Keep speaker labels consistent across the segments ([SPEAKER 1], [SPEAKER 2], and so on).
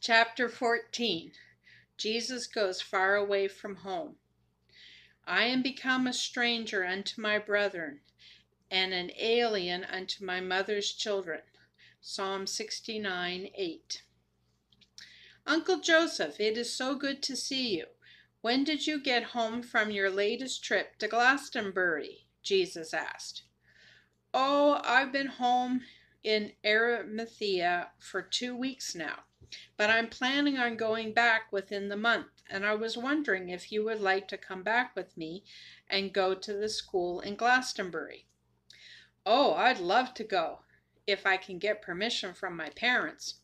[SPEAKER 1] Chapter 14. Jesus goes far away from home. I am become a stranger unto my brethren, and an alien unto my mother's children. Psalm 69:8. Uncle Joseph, it is so good to see you. When did you get home from your latest trip to Glastonbury? Jesus asked. Oh, I've been home in Arimathea for 2 weeks now, but I'm planning on going back within the month, and I was wondering if you would like to come back with me and go to the school in Glastonbury. Oh, I'd love to go, if I can get permission from my parents.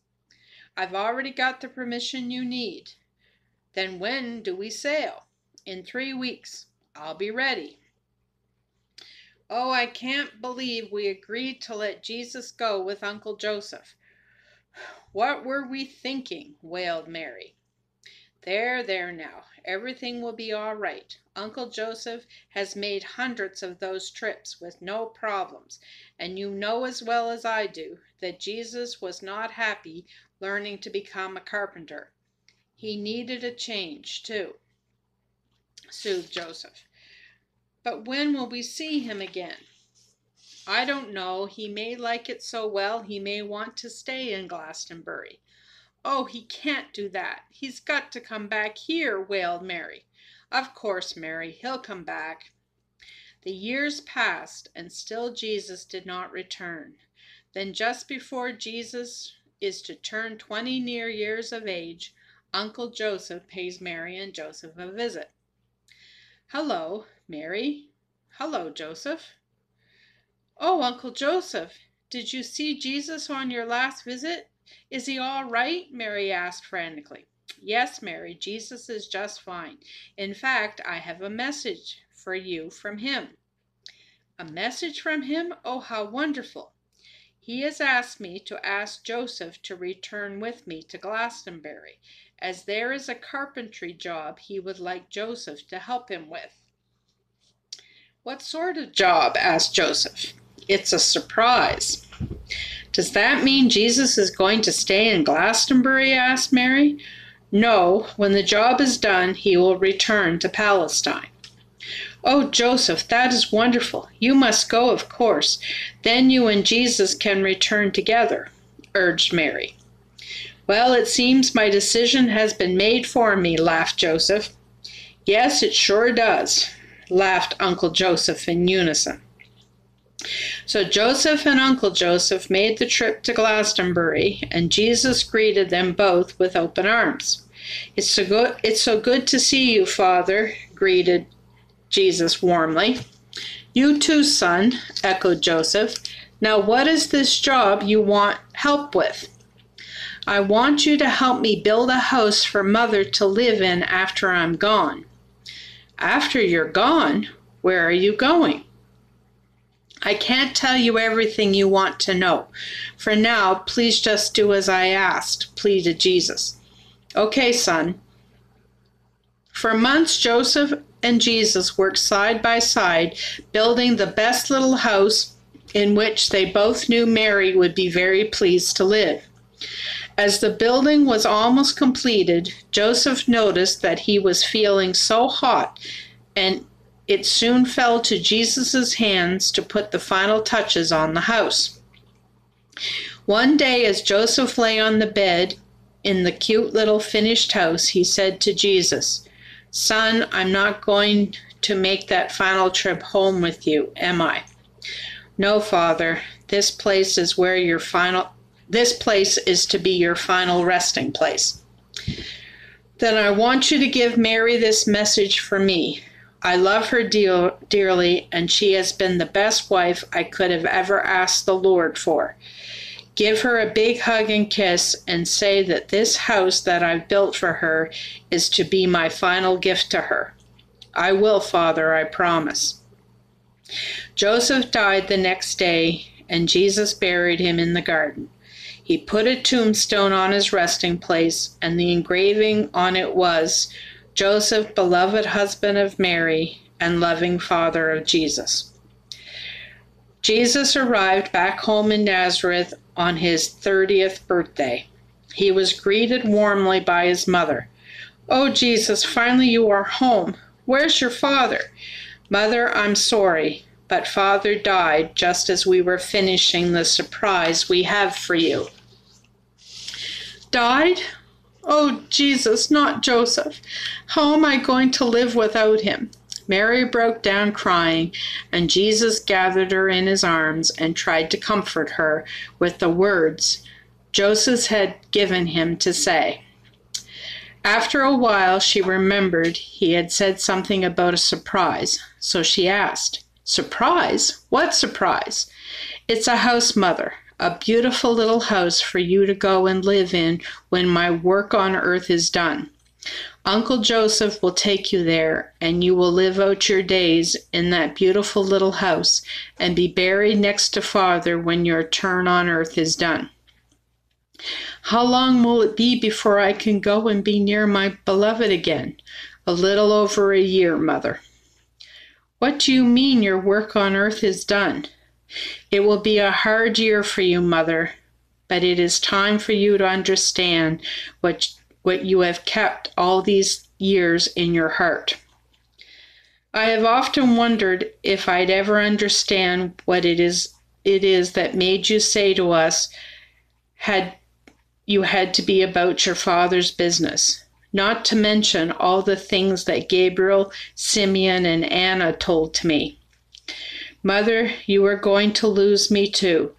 [SPEAKER 1] I've already got the permission you need. Then when do we sail? In 3 weeks. I'll be ready. Oh, I can't believe we agreed to let Jesus go with Uncle Joseph. What were we thinking? Wailed Mary. There now. Everything will be all right. Uncle Joseph has made hundreds of those trips with no problems, and you know as well as I do that Jesus was not happy learning to become a carpenter. He needed a change, too, soothed Joseph. But when will we see him again? I don't know. He may like it so well he may want to stay in Glastonbury. Oh, he can't do that. He's got to come back here, wailed Mary. Of course, Mary, he'll come back. The years passed, and still Jesus did not return. Then just before Jesus is to turn 20 near years of age, Uncle Joseph pays Mary and Joseph a visit. Hello, Mary. Hello, Joseph. Oh, Uncle Joseph, did you see Jesus on your last visit? Is he all right? Mary asked frantically. Yes, Mary, Jesus is just fine. In fact, I have a message for you from him. A message from him? Oh, how wonderful. He has asked me to ask Joseph to return with me to Glastonbury, as there is a carpentry job he would like Joseph to help him with. What sort of job? Asked Joseph. It's a surprise. Does that mean Jesus is going to stay in Glastonbury? Asked Mary. No, when the job is done, he will return to Palestine. Oh, Joseph, that is wonderful. You must go, of course. Then you and Jesus can return together, urged Mary. Well, it seems my decision has been made for me, laughed Joseph. Yes, it sure does, laughed Uncle Joseph in unison. So Joseph and Uncle Joseph made the trip to Glastonbury, and Jesus greeted them both with open arms. It's so good to see you, Father, greeted Jesus warmly. You too, son, echoed Joseph. Now what is this job you want help with? I want you to help me build a house for Mother to live in after I'm gone. After you're gone? Where are you going? I can't tell you everything you want to know. For now, please just do as I asked, pleaded Jesus. Okay, son. For months, Joseph and Jesus worked side by side, building the best little house in which they both knew Mary would be very pleased to live. As the building was almost completed, Joseph noticed that he was feeling so hot, and it soon fell to Jesus' hands to put the final touches on the house. One day, as Joseph lay on the bed in the cute little finished house, he said to Jesus, Son, I'm not going to make that final trip home with you, am I? No, Father, this place is to be your final resting place. Then I want you to give Mary this message for me. I love her dearly, and she has been the best wife I could have ever asked the Lord for. Give her a big hug and kiss, and say that this house that I've built for her is to be my final gift to her. I will, Father, I promise. Joseph died the next day, and Jesus buried him in the garden. He put a tombstone on his resting place, and the engraving on it was, Joseph, beloved husband of Mary, and loving father of Jesus. Jesus arrived back home in Nazareth on his 30th birthday. He was greeted warmly by his mother. "Oh, Jesus, finally you are home. Where's your father?" "Mother, I'm sorry, but father died just as we were finishing the surprise we have for you." "Died? Oh, Jesus, not Joseph. How am I going to live without him?" Mary broke down crying, and Jesus gathered her in his arms and tried to comfort her with the words Joseph had given him to say. After a while, she remembered he had said something about a surprise, so she asked, "Surprise? What surprise?" "It's a house, Mother, a beautiful little house for you to go and live in when my work on earth is done. Uncle Joseph will take you there, and you will live out your days in that beautiful little house and be buried next to Father when your turn on earth is done." "How long will it be before I can go and be near my beloved again?" "A little over a year, Mother." "What do you mean your work on earth is done?" "It will be a hard year for you, Mother, but it is time for you to understand what you have kept all these years in your heart." "I have often wondered if I'd ever understand what it is that made you say to us you had to be about your father's business, not to mention all the things that Gabriel, Simeon, and Anna told to me. Mother, you are going to lose me too,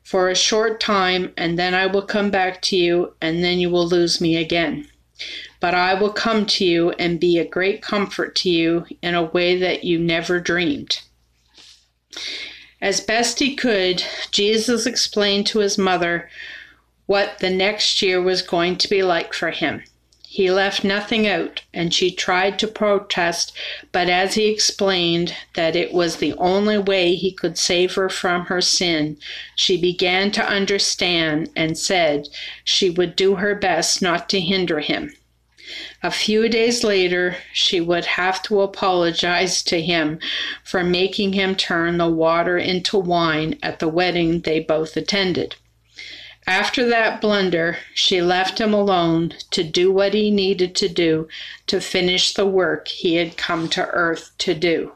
[SPEAKER 1] for a short time, and then I will come back to you, and then you will lose me again. But I will come to you and be a great comfort to you in a way that you never dreamed." As best he could, Jesus explained to his mother what the next year was going to be like for him. He left nothing out, and she tried to protest, but as he explained that it was the only way he could save her from her sin, she began to understand and said she would do her best not to hinder him. A few days later, she would have to apologize to him for making him turn the water into wine at the wedding they both attended. After that blunder, she left him alone to do what he needed to do to finish the work he had come to earth to do.